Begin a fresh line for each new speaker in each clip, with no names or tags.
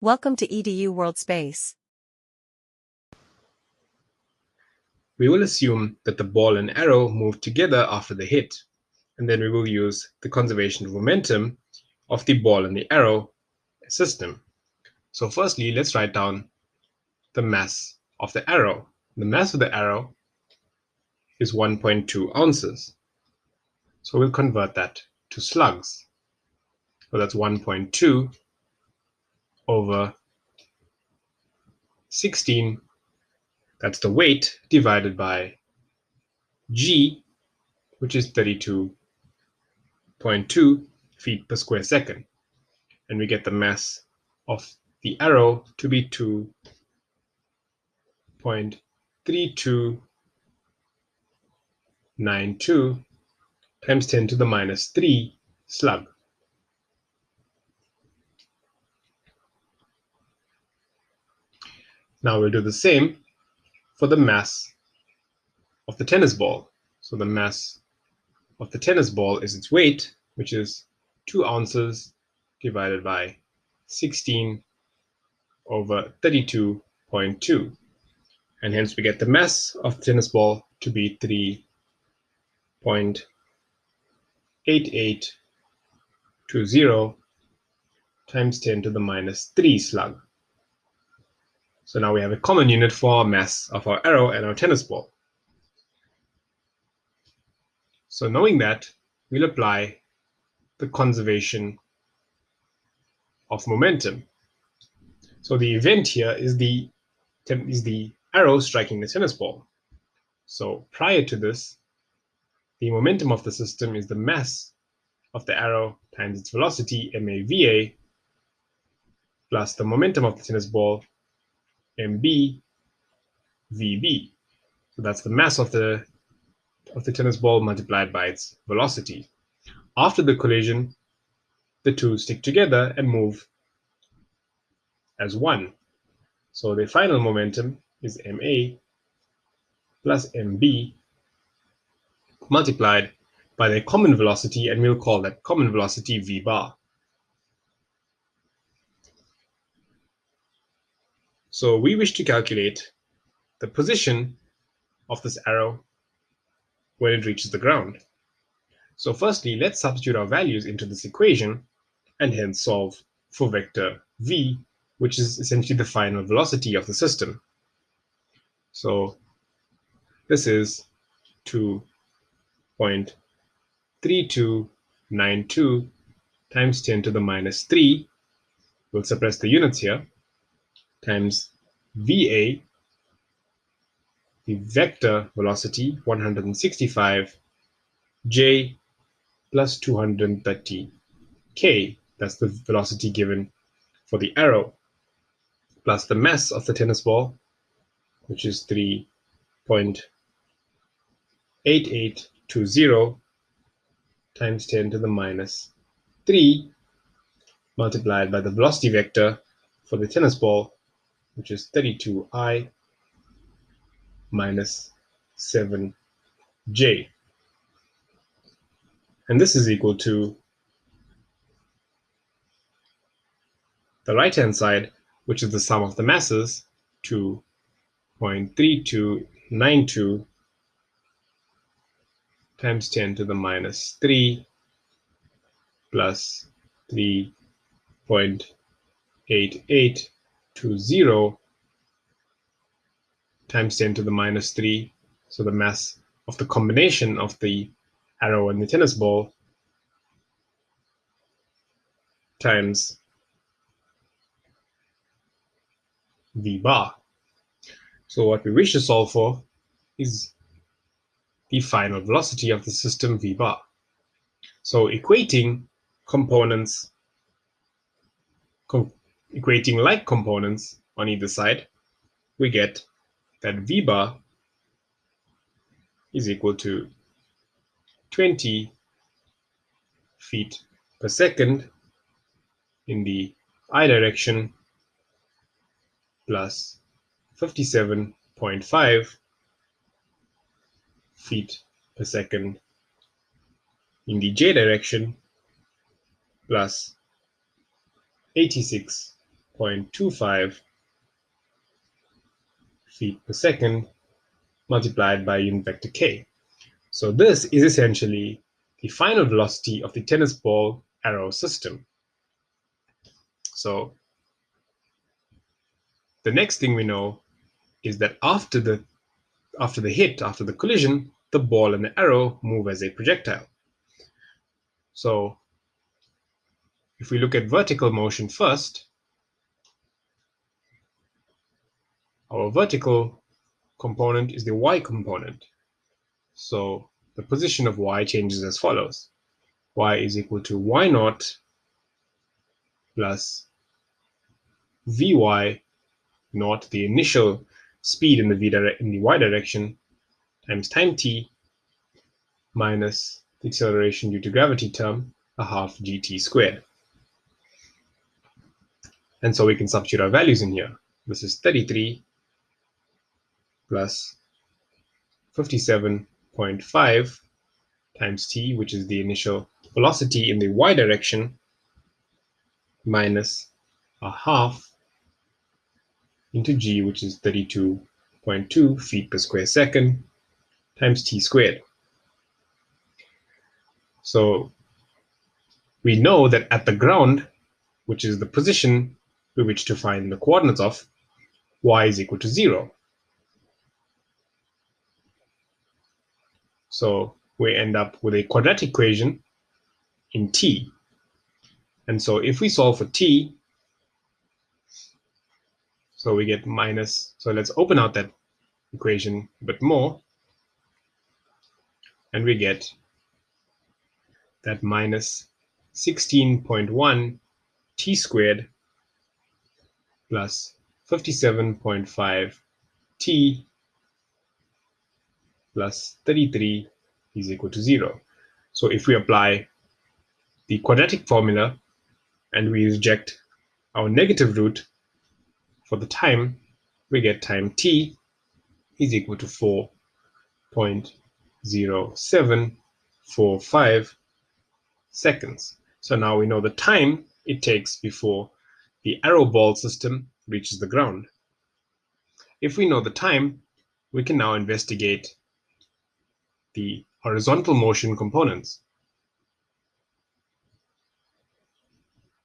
Welcome to EDU World Space.
We will assume that the ball and arrow move together after the hit, and then we will use the conservation of momentum of the ball and the arrow system. So firstly, let's write down the mass of the arrow. The mass of the arrow is 1.2 ounces. So we'll convert that to slugs. So that's 1.2 over 16. That's the weight divided by g, which is 32.2 feet per square second. And we get the mass of the arrow to be 2.3292 times 10 to the minus 3 slug. Now we'll do the same for the mass of the tennis ball. So the mass of the tennis ball is its weight, which is 2 ounces divided by 16 over 32.2. And hence we get the mass of the tennis ball to be 3.8820 times 10 to the minus 3 slug. So now we have a common unit for our mass of our arrow and our tennis ball. So knowing that, we'll apply the conservation of momentum. So the event here is the arrow striking the tennis ball. So prior to this, the momentum of the system is the mass of the arrow times its velocity, MAVA, plus the momentum of the tennis ball, MB, VB. So that's the mass of the tennis ball multiplied by its velocity. After the collision, the two stick together and move as one. So the final momentum is MA plus MB multiplied by their common velocity, and we'll call that common velocity V bar. So we wish to calculate the position of this arrow when it reaches the ground. So firstly, let's substitute our values into this equation and hence solve for vector v, which is essentially the final velocity of the system. So this is 2.3292 times 10 to the minus 3, we'll suppress the units here, times VA, the vector velocity, 165, J plus 230K, that's the velocity given for the arrow, plus the mass of the tennis ball, which is 3.8820 times 10 to the minus 3 multiplied by the velocity vector for the tennis ball, which is 32I minus 7J. And this is equal to the right-hand side, which is the sum of the masses, 2.3292 times 10 to the minus 3 plus 3.8820 times 10 to the minus 3. So the mass of the combination of the arrow and the tennis ball times V bar. So what we wish to solve for is the final velocity of the system V bar. So equating like components on either side, we get that V bar is equal to 20 feet per second in the I direction plus 57.5 feet per second in the J direction plus 86.5 4.25 feet per second multiplied by unit vector k. So this is essentially the final velocity of the tennis ball arrow system. So the next thing we know is that after the collision, the ball and the arrow move as a projectile. So if we look at vertical motion first, our vertical component is the y component. So the position of y changes as follows. Y is equal to y naught plus vy naught, the initial speed in the y direction, times time t minus the acceleration due to gravity term, a half gt squared. And so we can substitute our values in here. This is 33 plus 57.5 times t, which is the initial velocity in the y direction, minus a half into g, which is 32.2 feet per square second, times t squared. So we know that at the ground, which is the position we wish to find the coordinates of, y is equal to 0. So we end up with a quadratic equation in t. And so if we solve for t, so we get minus, so let's open out that equation a bit more, and we get that minus 16.1 t squared plus 57.5 t plus 33 is equal to 0. So if we apply the quadratic formula and we reject our negative root for the time, we get time t is equal to 4.0745 seconds. So now we know the time it takes before the arrow ball system reaches the ground. If we know the time, we can now investigate the horizontal motion components.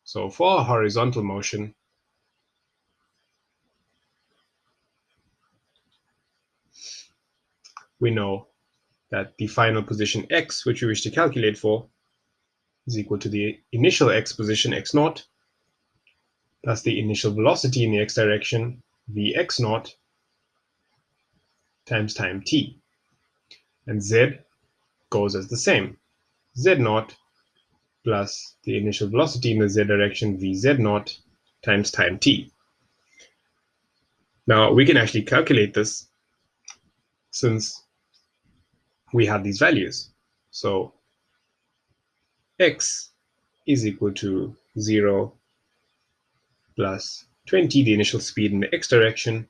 So for our horizontal motion, we know that the final position x, which we wish to calculate for, is equal to the initial x position x naught plus the initial velocity in the x direction vx naught times time t. And z goes as the same, z naught plus the initial velocity in the z direction vz naught times time t. Now we can actually calculate this since we have these values. So x is equal to 0 plus 20, the initial speed in the x direction,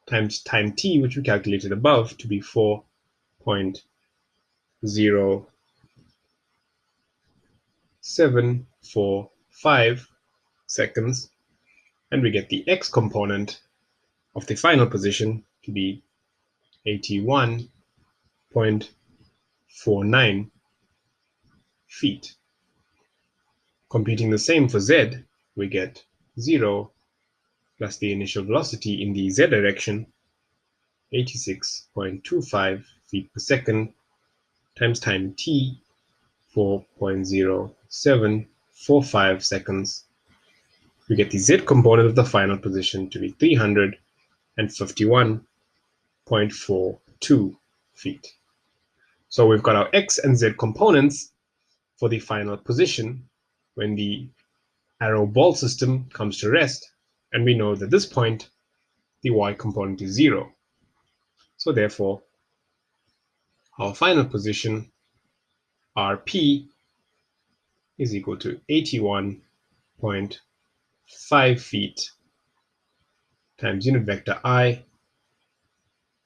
times time t, which we calculated above to be 4.0745 seconds, and we get the x component of the final position to be 81.49 feet. Computing the same for z, we get 0 plus the initial velocity in the z direction, 86.25 feet per second, times time t, 4.0745 seconds. We get the z component of the final position to be 351.42 feet. So we've got our x and z components for the final position when the arrow ball system comes to rest, and we know that at this point the y component is 0. So therefore our final position rp is equal to 81.5 feet times unit vector I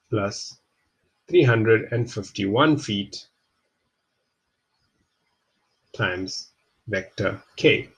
plus 351 feet times vector k.